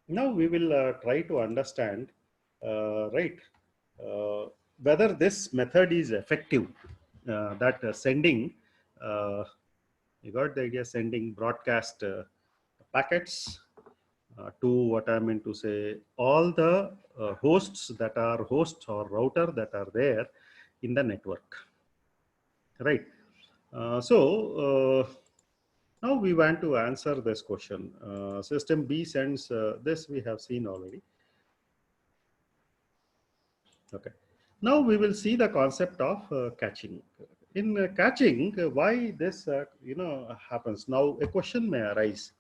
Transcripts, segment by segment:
Now we will try to understand, right, uh, whether this method is effective. That sending, uh, you got the idea, sending broadcast packets to what I meant to say, all the hosts that are hosts or router that are there in the network, right? Now we want to answer this question. System B sends this we have seen already. Okay. Now we will see the concept of catching. In catching, why this happens. Now a question may arise.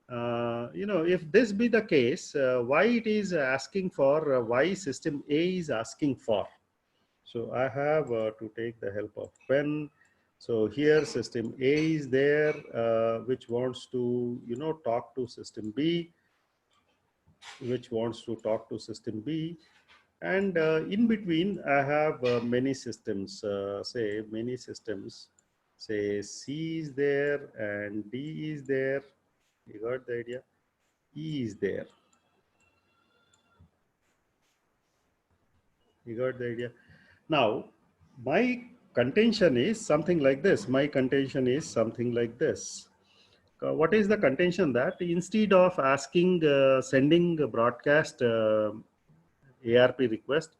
If this be the case, why it is asking for, why system A is asking for. So I have to take the help of pen. So here system A is there, which wants to talk to system B, which wants to talk to system B. And in between, I have many systems, say many systems, say C is there and D is there. You got the idea? E is there. You got the idea? Now, my contention is something like this. My contention is something like this. What is the contention? That instead of asking, sending a broadcast ARP request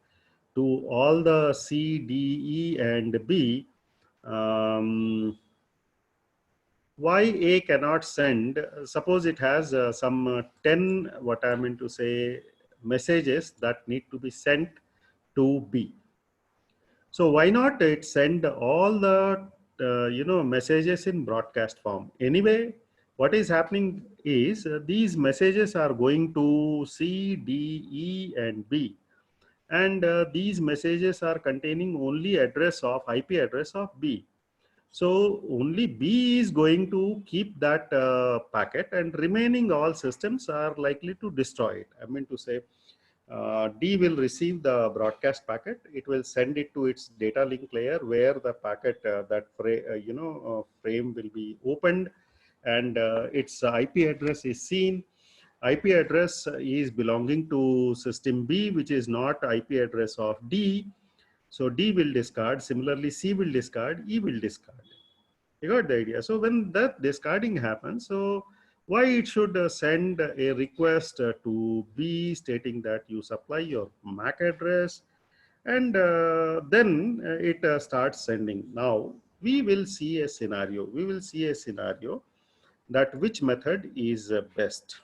to all the C, D, E, and B, um, why A cannot send, suppose it has some 10, what I mean to say, messages that need to be sent to B. So why not it send all the messages in broadcast form? Anyway, what is happening is these messages are going to C, D, E, and B, and these messages are containing only address of IP address of B. So only B is going to keep that packet, and remaining all systems are likely to destroy it. I mean to say, D will receive the broadcast packet. It will send it to its data link layer, where the packet frame will be opened, and its IP address is seen. IP address is belonging to system B, which is not IP address of D. So D will discard. Similarly, C will discard. E will discard. You got the idea. So when that discarding happens, so why it should send a request to B stating that you supply your MAC address, and then it starts sending. Now we will see a scenario. We will see a scenario that which method is best,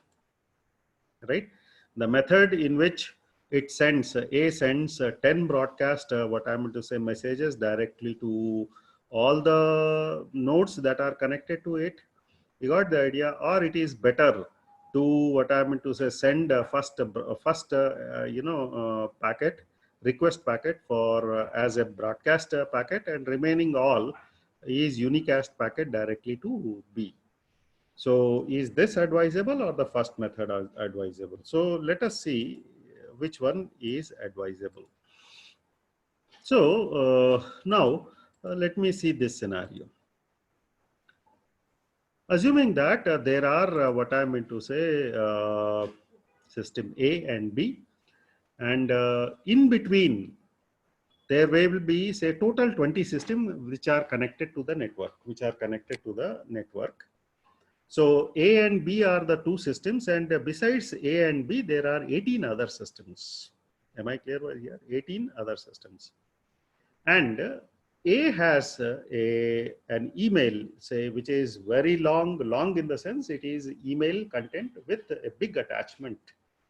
right? The method in which it sends, A sends 10 broadcast, what I'm going to say, messages directly to all the nodes that are connected to it. You got the idea? Or it is better to, what I'm going to say, send first packet, request packet for as a broadcast packet, and remaining all is unicast packet directly to B. So is this advisable or the first method advisable? So let us see which one is advisable. So now let me see this scenario. Assuming that there are what I meant to say, system A and B, and in between there will be, say, total 20 systems which are connected to the network, So A and B are the two systems, and besides A and B, there are 18 other systems. Am I clear over here? 18 other systems. And A has an email, say, which is very long in the sense it is email content with a big attachment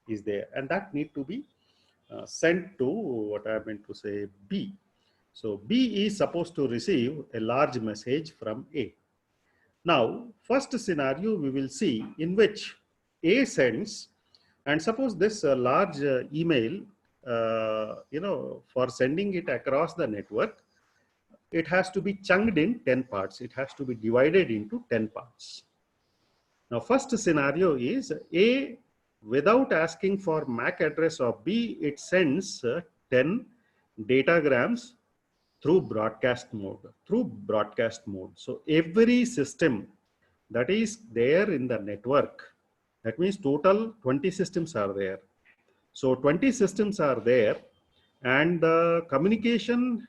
is there, and that need to be sent to, what I meant to say, B. So B is supposed to receive a large message from A. Now, first scenario we will see in which A sends, and suppose this large email, for sending it across the network, it has to be chunked in 10 parts. It has to be divided into 10 parts. Now, first scenario is A, without asking for MAC address of B, it sends 10 datagrams through broadcast mode. So every system that is there in the network, That means total 20 systems are there. So 20 systems are there, and the communication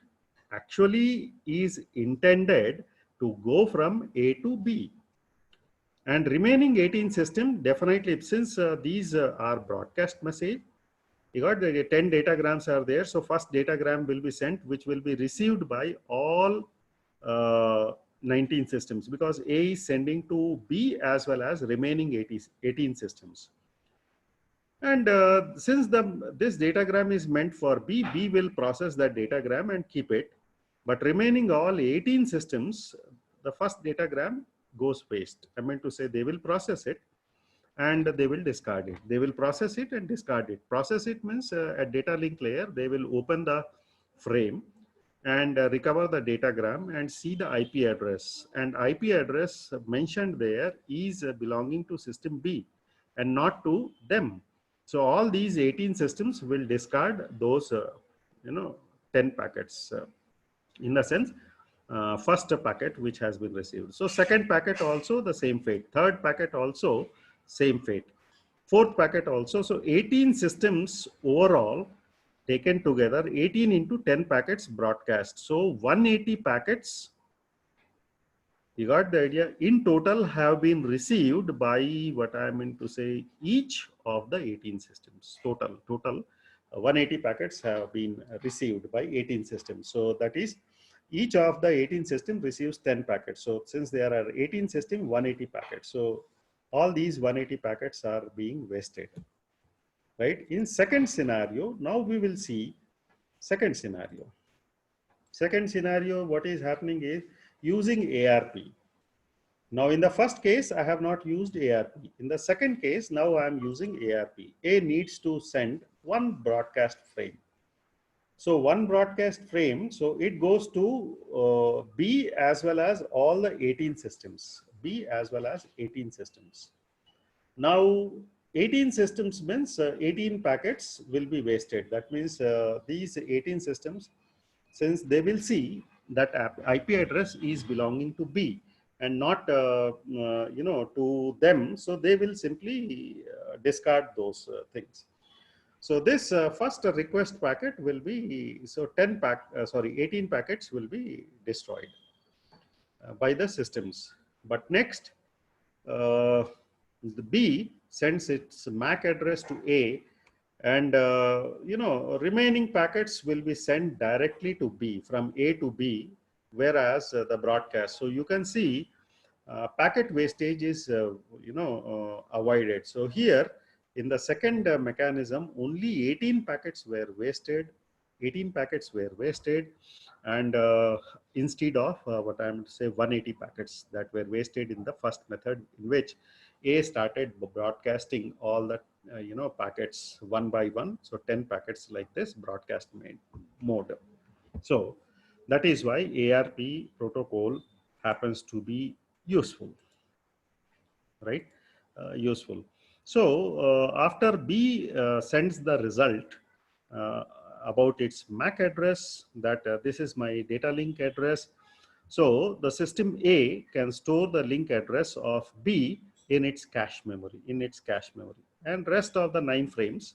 actually is intended to go from A to B. And remaining 18 system, definitely, since these are broadcast message, you got the 10 datagrams are there. So first datagram will be sent, which will be received by all uh, 19 systems, because A is sending to B as well as remaining 18 systems. And since this datagram is meant for B, B will process that datagram and keep it. But remaining all 18 systems, the first datagram goes waste. I meant to say they will process it and they will discard it. They will process it and discard it. Process it means at data link layer, they will open the frame and recover the datagram and see the IP address. And IP address mentioned there is belonging to system B and not to them. So all these 18 systems will discard those, 10 packets in the sense, first packet which has been received. So second packet also the same fate. Third packet also same fate. Fourth packet also. So 18 systems overall taken together, 18 into 10 packets broadcast. So 180 packets, you got the idea, in total have been received by, what I mean to say, each of the 18 systems. Total 180 packets have been received by 18 systems. So that is, each of the 18 systems receives 10 packets. So since there are 18 systems, 180 packets. So all these 180 packets are being wasted, right? In second scenario, now we will see second scenario. Second scenario, what is happening is using ARP. Now in the first case, I have not used ARP. In the second case, now I am using ARP. A needs to send one broadcast frame. So one broadcast frame, so it goes to B as well as all the 18 systems. B as well as 18 systems. Now 18 systems means 18 packets will be wasted. That means these 18 systems, since they will see that IP address is belonging to B and not to them, so they will simply discard those things. So this first request packet will be, so 18 packets will be destroyed by the systems. But next, the B sends its MAC address to A, and remaining packets will be sent directly to B, from A to B, whereas the broadcast. So you can see packet wastage is avoided. So here in the second mechanism, only 18 packets were wasted. 18 packets were wasted, and instead of what I am to say 180 packets that were wasted in the first method, in which A started broadcasting all the packets one by one. So 10 packets like this broadcast mode. So that is why ARP protocol happens to be useful, right? Useful. So after B sends the result uh, about its MAC address, that this is my data link address. So the system A can store the link address of B in its cache memory, and rest of the 9 frames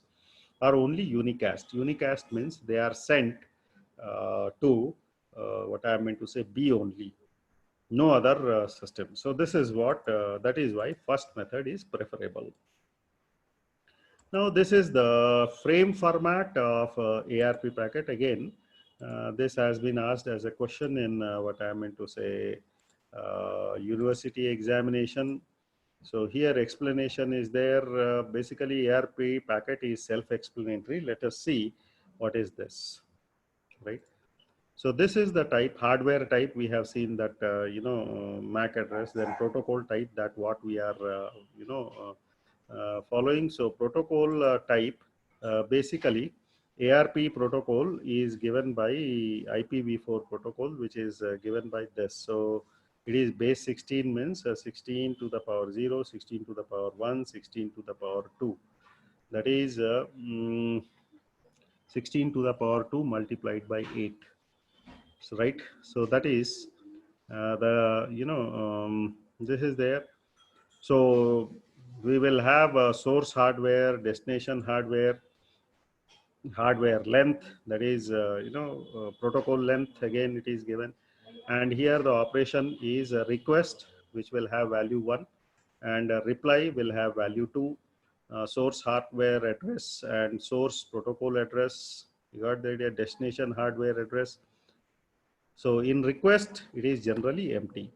are only unicast. Unicast means they are sent to what I meant to say, B only, no other system. So this is what, that is why first method is preferable. Now this is the frame format of ARP packet. Again, this has been asked as a question in what I meant to say, university examination. So here explanation is there. Basically ARP packet is self-explanatory. Let us see what is this, right? So this is the type, hardware type. We have seen that, MAC address, then protocol type, that what we are, following. So protocol type, basically ARP protocol is given by IPv4 protocol, which is given by this. So it is base 16 means 16 to the power 0, 16 to the power 1, 16 to the power 2. That is 16 to the power 2 multiplied by 8. So right, so that is this is there. So we will have source hardware, destination hardware, hardware length, that is protocol length, again it is given. And here the operation is a request, which will have value 1, and a reply will have value 2. Source hardware address and source protocol address, you got the idea, destination hardware address. So in request it is generally empty.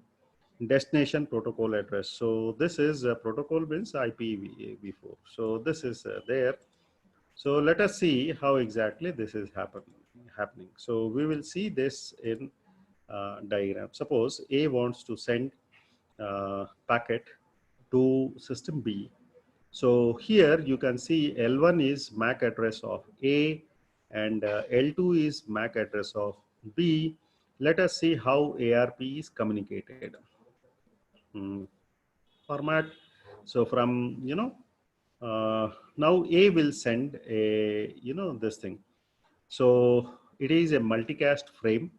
Destination protocol address, so this is protocol means IPv4, so this is there. So let us see how exactly this is happening. So we will see this in diagram. Suppose A wants to send packet to system B. So here you can see L1 is MAC address of A, and L2 is MAC address of B. Let us see how ARP is communicated. Hmm. Format. So from now A will send a this thing. So it is a multicast frame.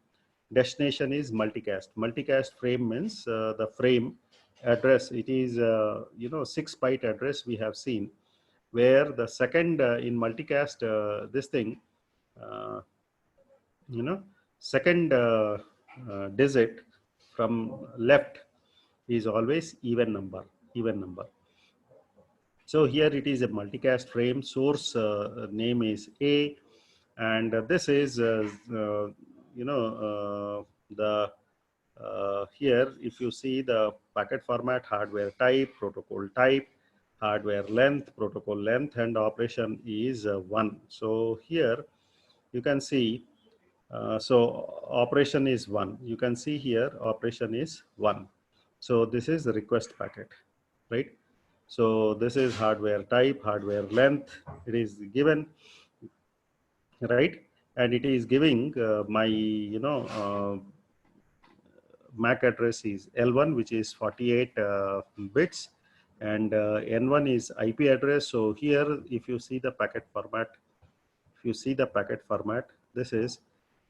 Destination is multicast. Multicast frame means the frame address. It is 6 byte address we have seen, where the second in multicast this thing uh, you know second digit from left is always even number. So here it is a multicast frame. Source name is A, and this is the here if you see the packet format, hardware type, protocol type, hardware length, protocol length, and operation is 1. So here you can see operation is 1. You can see here operation is 1. So this is the request packet, right? So this is hardware type, hardware length, it is given, right? And it is giving my MAC address is L1, which is 48 bits, and N1 is IP address. So here if you see the packet format, this is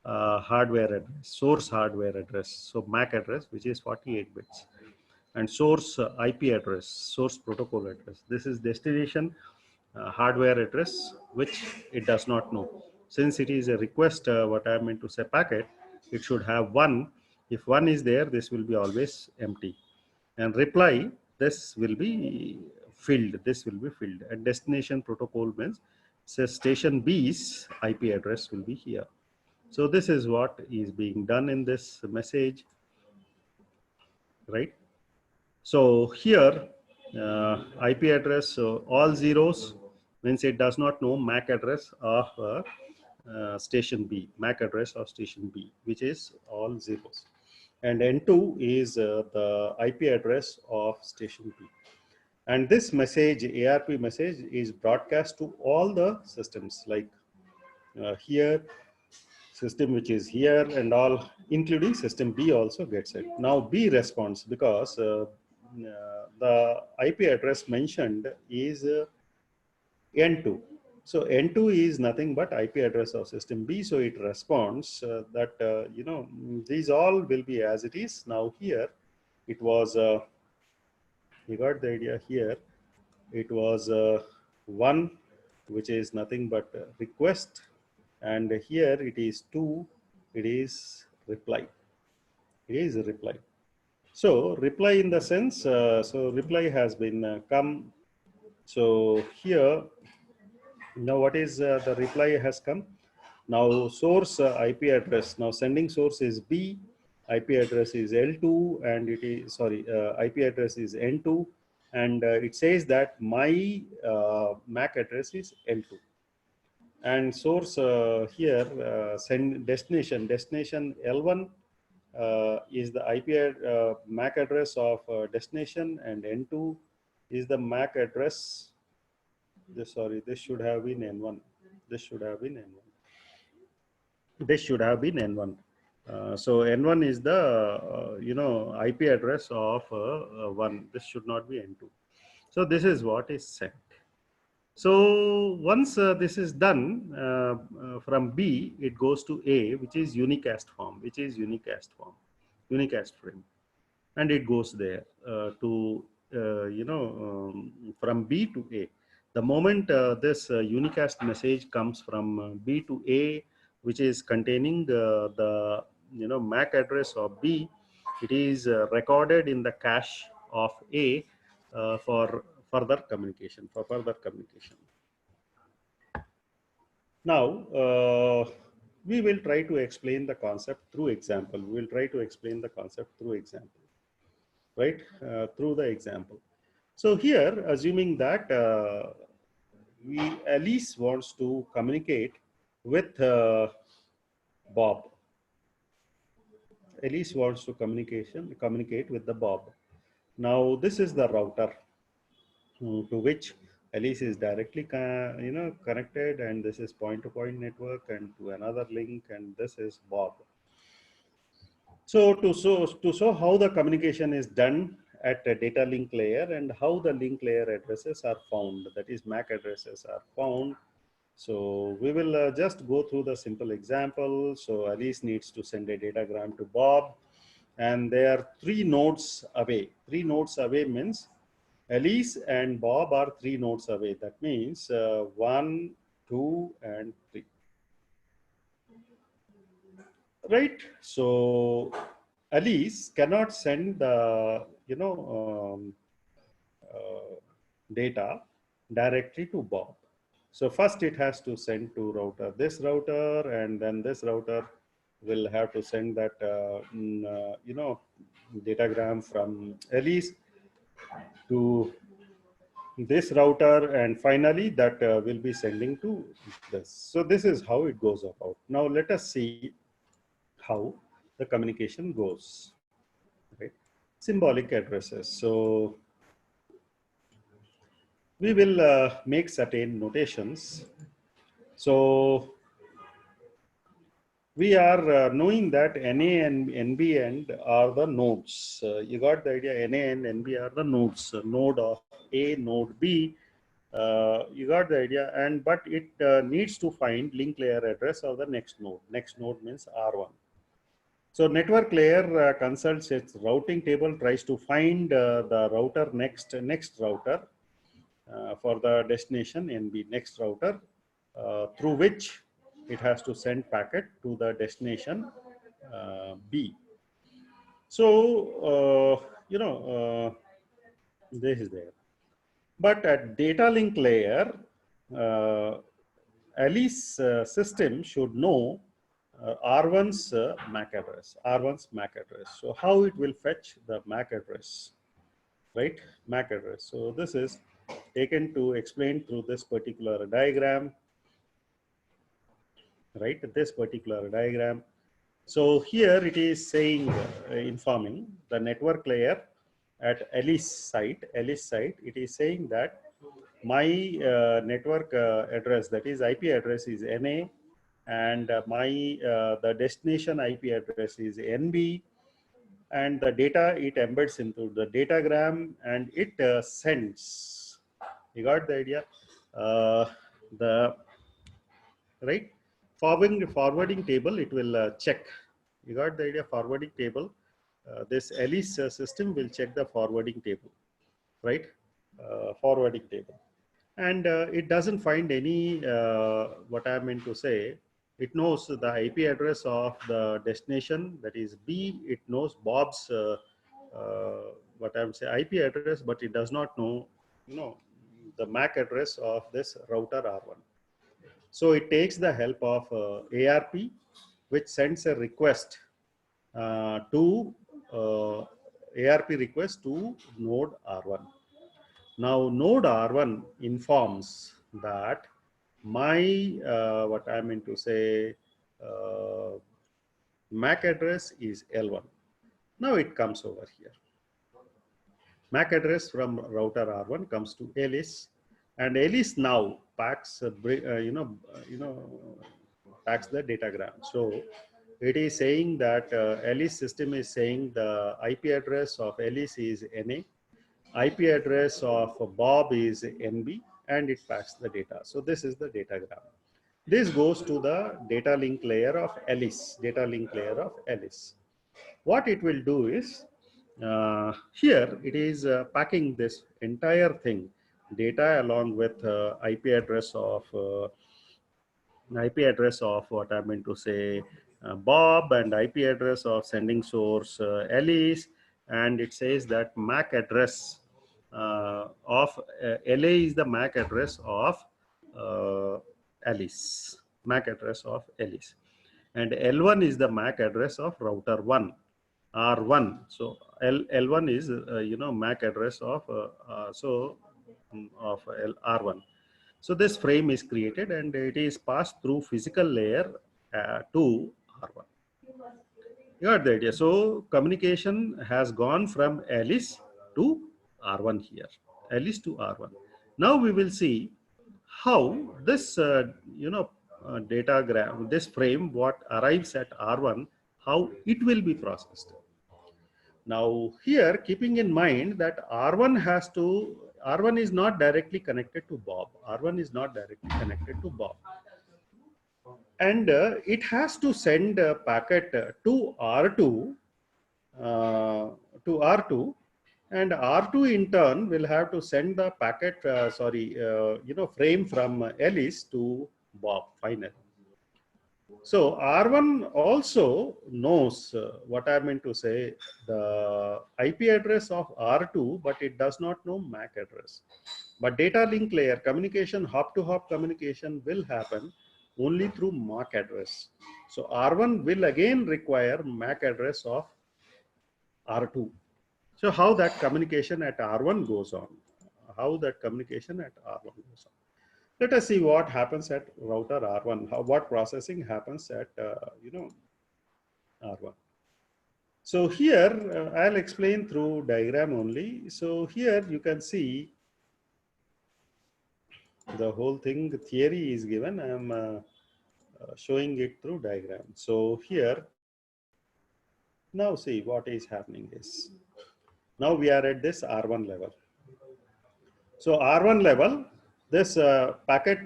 hardware address, source hardware address, so MAC address, which is 48 bits, and source IP address, source protocol address. This is destination hardware address, which it does not know. Since it is a request, what I meant to say packet, it should have 1. If 1 is there, this will be always empty. And reply, this will be filled. This will be filled. And destination protocol means says station B's IP address will be here. So this is what is being done in this message, right? So here IP address, so all zeros means it does not know MAC address of station B, MAC address of station B, which is all zeros. And N2 is the IP address of station B. And this message, ARP message, is broadcast to all the systems, like here, system which is here, and all, including system B also gets it. Now B responds because the IP address mentioned is N2. So N2 is nothing but IP address of system B. So it responds that these all will be as it is. Now here it was you got the idea. Here it was 1, which is nothing but request, and here it is 2, it is reply. It is a reply. So reply in the sense, so reply has been come. So here now what is the reply has come. Now source IP address, now sending source is B, IP address is L2, and it is IP address is N2, and it says that my MAC address is L2. And source here send destination L1 is the MAC address of destination, and N2 is the MAC address. This should have been N1. This should have been N1. This should have been N1. So N1 is the IP address of 1. This should not be N2. So this is what is sent. So once this is done from B, it goes to A, which is unicast form, unicast frame, and it goes there to from B to A. The moment this unicast message comes from B to A, which is containing the MAC address of B, it is recorded in the cache of A for further communication. Now, we will try to explain the concept through example. We will try to explain the concept through example, right? Through the example. So here, assuming that Alice wants to communicate with Bob. Alice wants to communicate with the Bob. Now, this is the router to which Alice is directly connected, and this is point-to-point network, and to another link, and this is Bob. So to show how the communication is done at a data link layer and how the link layer addresses are found, that is MAC addresses are found. So we will just go through the simple example. So Alice needs to send a datagram to Bob, and they are 3 nodes away. 3 nodes away means Alice and Bob are 3 nodes away. That means 1, 2, and 3. Right? So Alice cannot send the data directly to Bob. So first it has to send to this router, and then this router will have to send that datagram from Alice to this router, and finally that will be sending to this. So this is how it goes about. Now let us see how the communication goes. Right? Symbolic addresses. So we will make certain notations. So we are knowing that NA and NB end are the nodes. You got the idea? NA and NB are the nodes. Node of A, node B. You got the idea. And but it needs to find link layer address of the next node. Next node means R1. So network layer consults its routing table, tries to find the router next router for the destination NB, next router through which it has to send packet to the destination B. So this is there. But at data link layer, Alice system should know R1's MAC address. R1's MAC address. So how it will fetch the MAC address, right? MAC address. So this is taken to explain through this particular diagram, right? This particular diagram. So here it is saying, informing the network layer at Alice site, it is saying that my network address, that is IP address, is NA, and the destination IP address is NB, and the data it embeds into the datagram, and it sends. You got the idea? The right forwarding table, it will check. You got the idea? Forwarding table. This Alice system will check the forwarding table, right? Forwarding table, and it doesn't find any. What I meant to say, it knows the IP address of the destination, that is B. It knows Bob's what I'm saying IP address, but it does not know the MAC address of this router R1. So it takes the help of ARP, which sends a request to ARP request to node R1. Now node R1 informs that my what I meant to say MAC address is L1. Now it comes over here. MAC address from router R1 comes to Alice, and Alice now packs packs the datagram. So it is saying that Alice system is saying the IP address of Alice is NA, IP address of Bob is NB, and it packs the data. So this is the datagram. This goes to the data link layer of Alice. What it will do is, Here it is packing this entire thing, data along with IP address of what I meant to say, Bob, and IP address of sending source Alice, and it says that MAC address of LA is the MAC address of uh, Alice, MAC address of Alice, and L1 is the MAC address of router 1, R1. So L1 is MAC address of R1. So this frame is created and it is passed through physical layer to R1. You got the idea. So communication has gone from Alice to R1 here. Alice to R1. Now we will see how this datagram, this frame, what arrives at R1, how it will be processed. Now here, keeping in mind that R1 is not directly connected to Bob. R1 is not directly connected to Bob. And it has to send a packet to R2, and R2 in turn will have to send the packet, frame from Alice to Bob finally. So R1 also knows what I meant to say, the IP address of R2, but it does not know MAC address. But data link layer communication, hop-to-hop communication will happen only through MAC address. So R1 will again require MAC address of R2. So how that communication at R1 goes on? How that communication at R1 goes on? Let us see what happens at router R1. What processing happens at R1. So here I'll explain through diagram only. So here you can see the whole thing. The theory is given. I'm showing it through diagram. So here, now see what is happening is, now we are at this R1 level. So R1 level, this packet,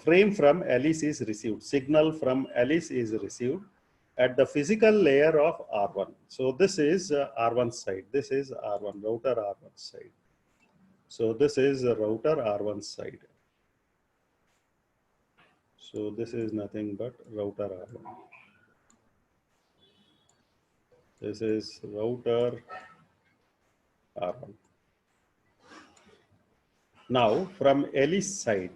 frame from Alice is received. Signal from Alice is received at the physical layer of R1. So this is R1 side. This is R1, router R1 side. So this is router R1 side. So this is nothing but router R1. This is router R1. Now from Alice side,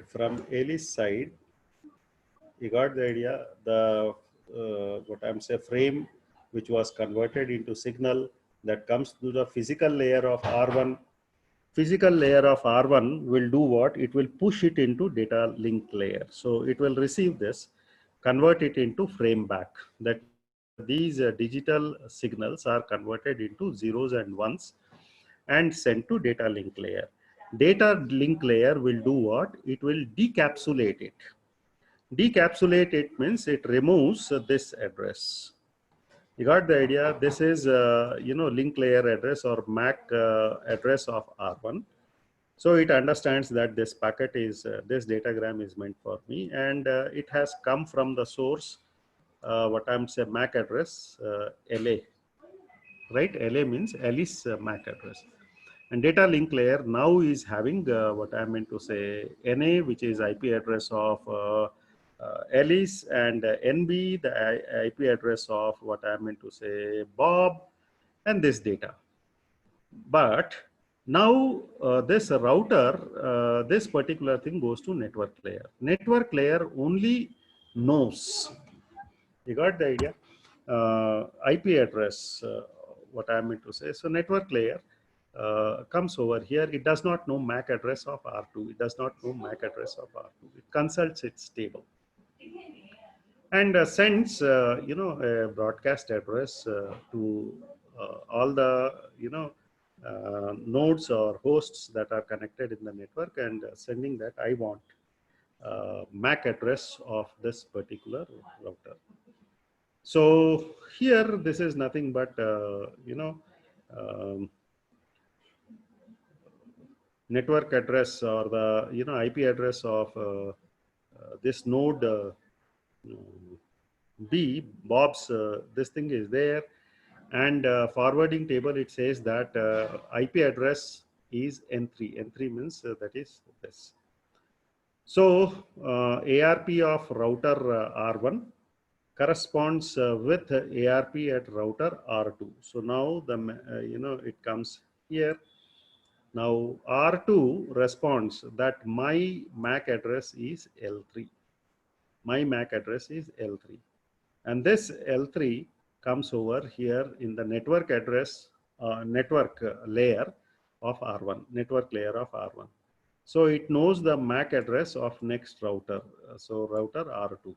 you got the idea. The what I'm saying, frame which was converted into signal that comes to the physical layer of R1. Physical layer of R1 will do what? It will push it into data link layer. So it will receive this, convert it into frame back. That these digital signals are converted into zeros and ones and sent to data link layer. Data link layer will do what? It will decapsulate it. Decapsulate it means it removes this address. You got the idea? This is link layer address or MAC address of R1. So it understands that this packet is this datagram is meant for me, and it has come from the source. What I'm saying, MAC address LA, right? LA means Alice MAC address. And data link layer now is having what I meant to say, NA, which is IP address of Alice, and NB, the IP address of what I meant to say, Bob, and this data. But now this router, this particular thing goes to network layer. Network layer only knows, you got the idea, IP address, what I meant to say. So network layer comes over here. It does not know MAC address of R2. It does not know MAC address of R2. It consults its table and sends a broadcast address to all the nodes or hosts that are connected in the network, and sending that I want MAC address of this particular router. So here this is nothing but network address or the IP address of this node B, Bob's this thing is there, And forwarding table, it says that IP address is N3. N3 means that is this. So ARP of router R1 corresponds with ARP at router R2. So now the it comes here. Now R2 responds that my MAC address is L3. My MAC address is L3, and this L3 comes over here in the network address network layer of R1, network layer of R1. So it knows the MAC address of next router. So router R2,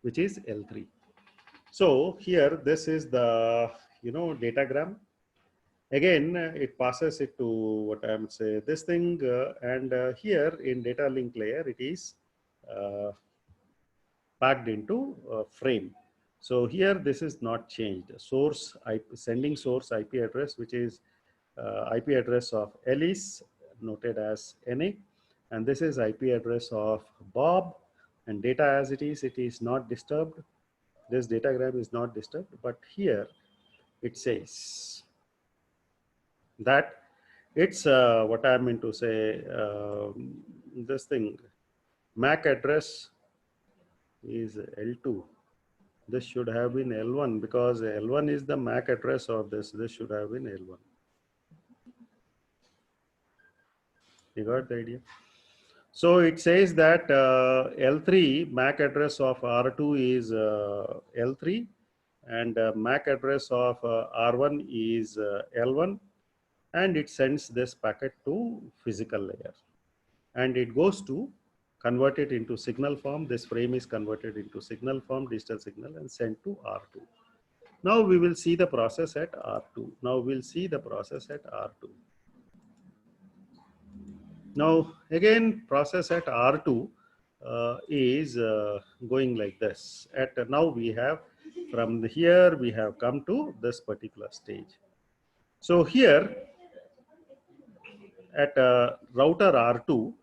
which is L3. So here, this is the datagram. Again, it passes it to what I am say this thing, and here in data link layer, it is uh, packed into frame. So here, this is not changed. Source IP, sending source IP address, which is IP address of Ellis, noted as NA, and this is IP address of Bob, and data as it is not disturbed. This datagram is not disturbed, but here it says that it's what I meant to say. This thing, MAC address is L2. This should have been L1 because L1 is the MAC address of this. This should have been L1. You got the idea? So it says that L3 MAC address of R2 is L3, and MAC address of R1 is L1, and it sends this packet to physical layer, and it goes to convert it into signal form. This frame is converted into signal form, digital signal, and sent to R2. Now we will see the process at R2. Now we'll see the process at R2. Now again, process at R2 is going like this. At now we have from here we have come to this particular stage. So here at router R2,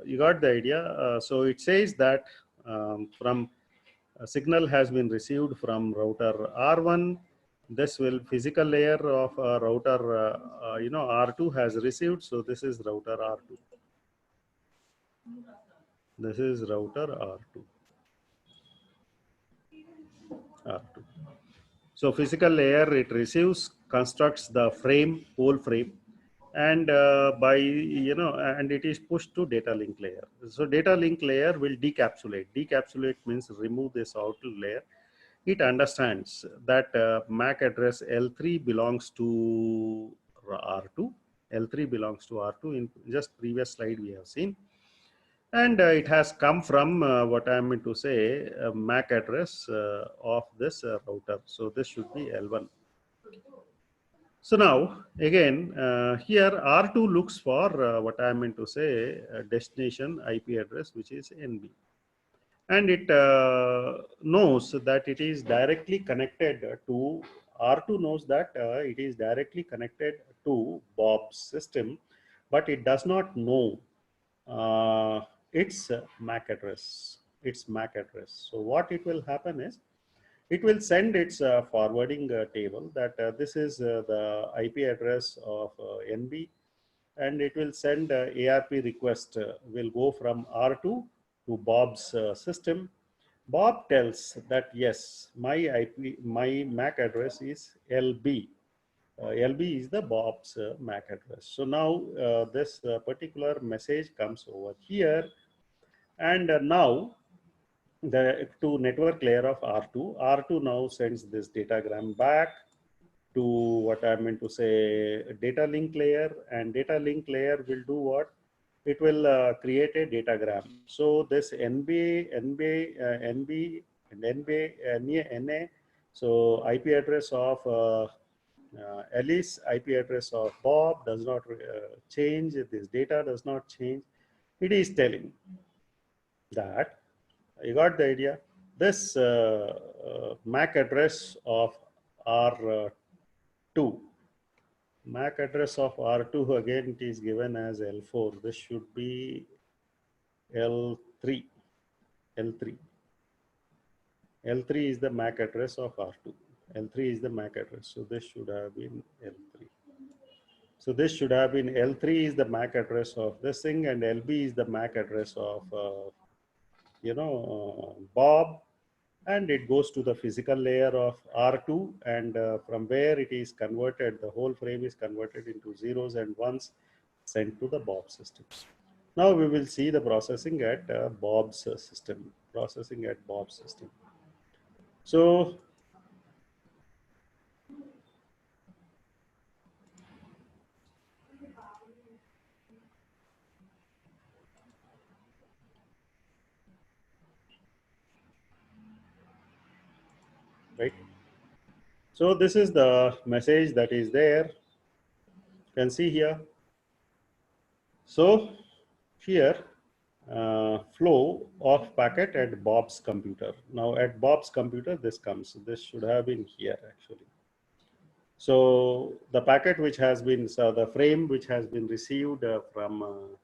you got the idea. So it says that from a signal has been received from router R1. This will physical layer of router R2 has received. So this is router R2. This is router R2. R2. So physical layer, it receives, constructs the frame, whole frame, and by and it is pushed to data link layer. So data link layer will decapsulate. Decapsulate means remove this outer layer. It understands that MAC address L3 belongs to R2. L3 belongs to R2. In just previous slide we have seen, and it has come from what I meant to say MAC address of this router. So this should be L1. So now again here R2 looks for what I meant to say destination IP address, which is NB, and it knows that it is directly connected to R2 knows that it is directly connected to Bob's system, but it does not know its MAC address. Its MAC address. So what it will happen is it will send its forwarding table that this is the IP address of NB, and it will send ARP request will go from R2 to Bob's system. Bob tells that yes, my MAC address is LB. LB is the Bob's MAC address. So now this particular message comes over here, and now the to network layer of R2. R2 now sends this datagram back to what I meant to say data link layer, and data link layer will do what? It will create a datagram. So this NB, and NA, so IP address of Alice, IP address of Bob does not change. This data does not change. It is telling that you got the idea. This MAC address of R2, MAC address of R2 again it is given as L4. This should be L3. L3 is the MAC address of R2. L3 is the MAC address. So this should have been L3. So this should have been L3 is the MAC address of this thing, and LB is the MAC address of, Bob. And it goes to the physical layer of R2, and from where it is converted, the whole frame is converted into zeros and ones, sent to the Bob system. Now we will see the processing at Bob's system. Processing at Bob's system. So right. So this is the message that is there. You can see here. So here, flow of packet at Bob's computer. Now at Bob's computer, this comes. This should have been here actually. So the packet which has been, so the frame which has been received from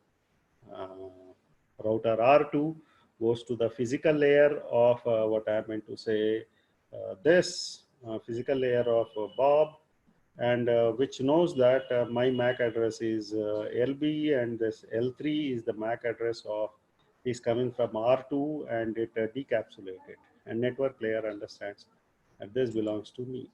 router R2 goes to the physical layer of what I meant to say, this physical layer of Bob, and which knows that my MAC address is LB, and this L3 is the MAC address of is coming from R2, and it decapsulated, and network layer understands that this belongs to me.